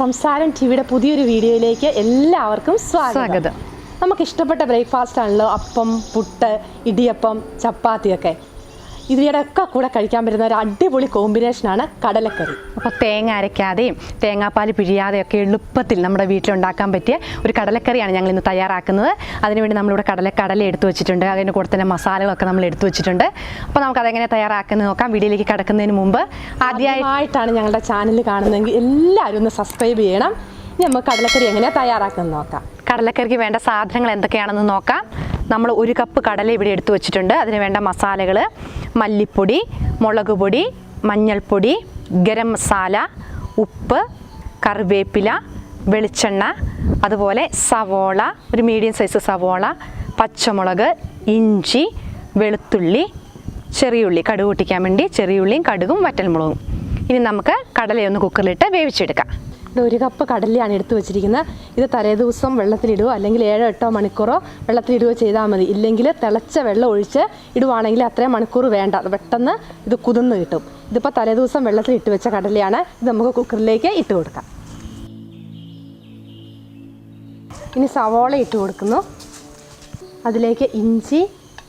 സംസാരം ടിവിയുടെ പുതിയൊരു വീഡിയോയിലേക്ക് എല്ലാവർക്കും സ്വാഗതം. നമുക്ക് ഇഷ്ടപ്പെട്ട ബ്രേക്ക്ഫാസ്റ്റ് ആണല്ലോ അപ്പം, പുട്ട്, ഇടിയപ്പം, ചപ്പാത്തിയൊക്കെ. ഇതിൻ്റെയൊക്കെ കൂടെ കഴിക്കാൻ പറ്റുന്ന ഒരു അടിപൊളി കോമ്പിനേഷനാണ് കടലക്കറി. അപ്പോൾ തേങ്ങ അരയ്ക്കാതെയും തേങ്ങാപ്പാൽ പിഴിയാതെയൊക്കെ എളുപ്പത്തിൽ നമ്മുടെ വീട്ടിലുണ്ടാക്കാൻ പറ്റിയ ഒരു കടലക്കറിയാണ് ഞങ്ങൾ ഇന്ന് തയ്യാറാക്കുന്നത്. അതിനുവേണ്ടി നമ്മളിവിടെ കടല എടുത്തു വെച്ചിട്ടുണ്ട്. അതിൻ്റെ കൂടെ തന്നെ മസാലകളൊക്കെ നമ്മൾ എടുത്തു വെച്ചിട്ടുണ്ട്. അപ്പോൾ നമുക്കതെങ്ങനെ തയ്യാറാക്കുന്നത് നോക്കാം. വീഡിയോയിലേക്ക് കിടക്കുന്നതിന് മുമ്പ് ആദ്യമായിട്ടാണ് ഞങ്ങളുടെ ചാനൽ കാണുന്നതെങ്കിൽ എല്ലാവരും ഒന്ന് സബ്സ്ക്രൈബ് ചെയ്യണം. ഇനി നമുക്ക് കടലക്കറി എങ്ങനെയാണ് തയ്യാറാക്കുന്നത് നോക്കാം. കടലക്കറിക്ക് വേണ്ട സാധനങ്ങൾ എന്തൊക്കെയാണെന്ന് നോക്കാം. നമ്മൾ 1 കപ്പ് കടല ഇവിടെ എടുത്തു വെച്ചിട്ടുണ്ട്. അതിന് വേണ്ട മസാലകൾ: മല്ലിപ്പൊടി, മുളക് പൊടി, മഞ്ഞൾപ്പൊടി, ഗരം മസാല, ഉപ്പ്, കറിവേപ്പില, വെളിച്ചെണ്ണ, അതുപോലെ സവോള, ഒരു മീഡിയം സൈസ് സവോള, പച്ചമുളക്, ഇഞ്ചി, വെളുത്തുള്ളി, ചെറിയുള്ളി, കടുക് പൊട്ടിക്കാൻ വേണ്ടി ചെറിയുള്ളിയും കടുകും വറ്റൽമുളകും. ഇനി നമുക്ക് കടലയൊന്ന് കുക്കറിലിട്ട് വേവിച്ചെടുക്കാം. 1 കപ്പ് കടലയാണ് എടുത്തു വെച്ചിരിക്കുന്നത്. ഇത് തലേദിവസം വെള്ളത്തിലിടുകയോ അല്ലെങ്കിൽ 7-8 മണിക്കൂറോ വെള്ളത്തിലിടുകയോ ചെയ്താൽ മതി. ഇല്ലെങ്കിൽ തിളച്ച വെള്ളം ഒഴിച്ച് ഇടുവാണെങ്കിൽ അത്രയും മണിക്കൂർ വേണ്ട, പെട്ടെന്ന് ഇത് കുതിർന്ന് കിട്ടും. ഇതിപ്പോൾ തലേദിവസം വെള്ളത്തിലിട്ട് വെച്ച കടലയാണ്. ഇത് നമുക്ക് കുക്കറിലേക്ക് ഇട്ട് കൊടുക്കാം. ഇനി സവോള ഇട്ട് കൊടുക്കുന്നു. അതിലേക്ക് ഇഞ്ചി,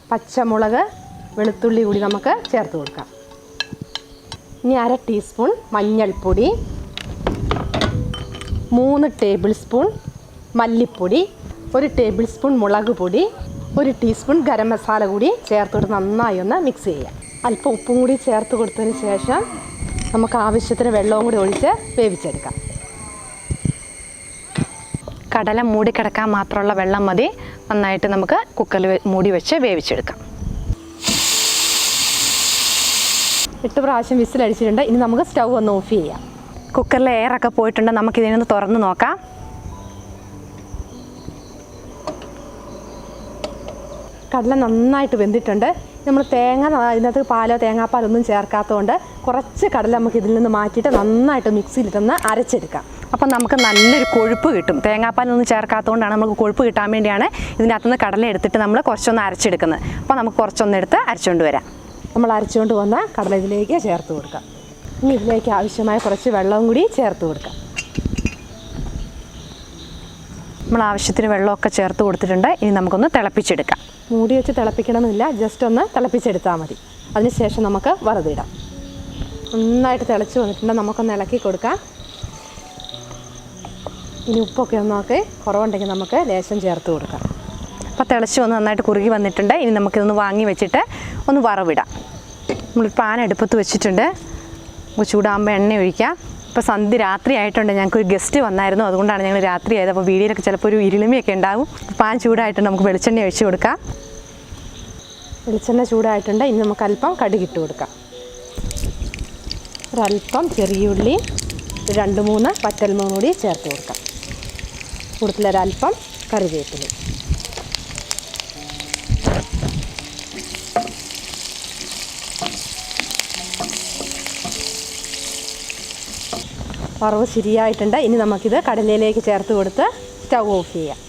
പച്ചമുളക്, വെളുത്തുള്ളി കൂടി നമുക്ക് ചേർത്ത് കൊടുക്കാം. ഇനി 1/2 ടീസ്പൂൺ മഞ്ഞൾപ്പൊടി, 3 ടേബിൾ സ്പൂൺ മല്ലിപ്പൊടി, 1 ടേബിൾ സ്പൂൺ മുളക് പൊടി, 1 ടീസ്പൂൺ ഗരം മസാല കൂടി ചേർത്തിട്ട് നന്നായി ഒന്ന് മിക്സ് ചെയ്യാം. അല്പം ഉപ്പും കൂടി ചേർത്ത് കൊടുത്തതിന് ശേഷം നമുക്ക് ആവശ്യത്തിന് വെള്ളവും കൂടി ഒഴിച്ച് വേവിച്ചെടുക്കാം. കടല മൂടി കിടക്കാൻ മാത്രമുള്ള വെള്ളം മതി. നന്നായിട്ട് നമുക്ക് കുക്കറിൽ മൂടി വെച്ച് വേവിച്ചെടുക്കാം. 8 പ്രാവശ്യം വിസിലടിച്ചിട്ടുണ്ട്. ഇനി നമുക്ക് സ്റ്റൗ ഒന്ന് ഓഫ് ചെയ്യാം. കുക്കറിലെ എയറൊക്കെ പോയിട്ടുണ്ട്. നമുക്കിതിനൊന്ന് തുറന്ന് നോക്കാം. കടല നന്നായിട്ട് വെന്തിട്ടുണ്ട്. നമ്മൾ ഇതിനകത്ത് പാലോ തേങ്ങാപ്പാലൊന്നും ചേർക്കാത്തതുകൊണ്ട് കുറച്ച് കടല നമുക്ക് ഇതിൽ നിന്ന് മാറ്റിയിട്ട് നന്നായിട്ട് മിക്സിയിലിട്ടൊന്ന് അരച്ചെടുക്കാം. അപ്പം നമുക്ക് നല്ലൊരു കൊഴുപ്പ് കിട്ടും. തേങ്ങാപ്പാലൊന്നും ചേർക്കാത്തതുകൊണ്ടാണ് നമുക്ക് കൊഴുപ്പ് കിട്ടാൻ വേണ്ടിയാണ് ഇതിനകത്തുനിന്ന് കടല എടുത്തിട്ട് നമ്മൾ കുറച്ചൊന്ന് അരച്ചെടുക്കുന്നത്. അപ്പോൾ നമുക്ക് കുറച്ചൊന്നെടുത്ത് അരച്ചുകൊണ്ട് വരാം. നമ്മൾ അരച്ചുകൊണ്ട് വന്ന കടല ഇതിലേക്ക് ചേർത്ത് കൊടുക്കാം. ഇനി ഇതിലേക്ക് ആവശ്യമായ കുറച്ച് വെള്ളവും കൂടി ചേർത്ത് കൊടുക്കാം. നമ്മൾ ആവശ്യത്തിന് വെള്ളമൊക്കെ ചേർത്ത് കൊടുത്തിട്ടുണ്ട്. ഇനി നമുക്കൊന്ന് തിളപ്പിച്ചെടുക്കാം. മൂടി വെച്ച് തിളപ്പിക്കണമെന്നില്ല, ജസ്റ്റ് ഒന്ന് തിളപ്പിച്ചെടുത്താൽ മതി. അതിനുശേഷം നമുക്ക് വറുതിടാം. നന്നായിട്ട് തിളച്ച് വന്നിട്ടുണ്ട്. നമുക്കൊന്ന് ഇളക്കി കൊടുക്കാം. ഇനി ഉപ്പൊക്കെ ഒന്ന് നോക്കി കുറവുണ്ടെങ്കിൽ നമുക്ക് ലേശം ചേർത്ത് കൊടുക്കാം. അപ്പോൾ തിളച്ച് വന്ന് നന്നായിട്ട് കുറുകി വന്നിട്ടുണ്ട്. ഇനി നമുക്കിതൊന്ന് വാങ്ങി വെച്ചിട്ട് ഒന്ന് വറവിടാം. നമ്മൾ പാൻ അടുപ്പത്ത് വെച്ചിട്ടുണ്ട്. ചൂടാകുമ്പോൾ എണ്ണ ഒഴിക്കാം. ഇപ്പോൾ രാത്രി ആയിട്ടുണ്ട്. ഞങ്ങൾക്കൊരു ഗസ്റ്റ് വന്നായിരുന്നു, അതുകൊണ്ടാണ് ഞങ്ങൾ രാത്രി ആയത്. അപ്പോൾ വീഡിയോയിലൊക്കെ ചിലപ്പോൾ ഒരു ഇരുളിമയൊക്കെ ഉണ്ടാവും. പാൻ ചൂടായിട്ടുണ്ട്. നമുക്ക് വെളിച്ചെണ്ണ ഒഴിച്ച് കൊടുക്കാം. വെളിച്ചെണ്ണ ചൂടായിട്ടുണ്ട്. ഇനി നമുക്ക് അല്പം കടുകിട്ട് കൊടുക്കാം. ഒരല്പം ചെറിയുള്ളി, 2-3 വറ്റൽമുളകും കൂടി ചേർത്ത് കൊടുക്കാം. കൂടുതലൊരല്പം കറിവേപ്പില. വറവ് ശരിയായിട്ടുണ്ട്. ഇനി നമുക്കിത് കടലയിലേക്ക് ചേർത്ത് കൊടുത്ത് സ്റ്റൗ ഓഫ് ചെയ്യാം.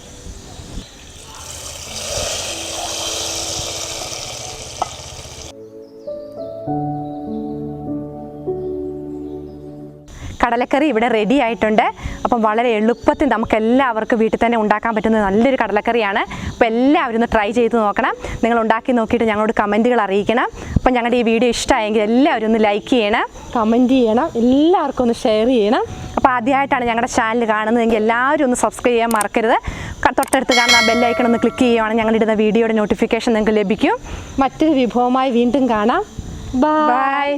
കടലക്കറി ഇവിടെ റെഡി ആയിട്ടുണ്ട്. അപ്പം വളരെ എളുപ്പത്തിൽ നമുക്ക് എല്ലാവർക്കും വീട്ടിൽ തന്നെ ഉണ്ടാക്കാൻ പറ്റുന്ന നല്ലൊരു കടലക്കറിയാണ്. അപ്പോൾ എല്ലാവരും ഒന്ന് ട്രൈ ചെയ്ത് നോക്കണം. നിങ്ങൾ ഉണ്ടാക്കി നോക്കിയിട്ട് ഞങ്ങളോട് കമൻറ്റുകൾ അറിയിക്കണം. അപ്പം ഞങ്ങളുടെ ഈ വീഡിയോ ഇഷ്ടമായെങ്കിൽ എല്ലാവരും ഒന്ന് ലൈക്ക് ചെയ്യണം, കമൻറ്റ് ചെയ്യണം, എല്ലാവർക്കും ഒന്ന് ഷെയർ ചെയ്യണം. അപ്പോൾ ആദ്യമായിട്ടാണ് ഞങ്ങളുടെ ചാനൽ കാണുന്നതെങ്കിൽ എല്ലാവരും ഒന്ന് സബ്സ്ക്രൈബ് ചെയ്യാൻ മറക്കരുത്. തൊട്ടടുത്ത് കാണുന്ന ആ ബെല്ലൈക്കൺ ഒന്ന് ക്ലിക്ക് ചെയ്യുവാണെങ്കിൽ ഞങ്ങളിടുന്ന വീഡിയോയുടെ നോട്ടിഫിക്കേഷൻ നിങ്ങൾക്ക് ലഭിക്കും. മറ്റൊരു വിഭവമായി വീണ്ടും കാണാം. ബൈ.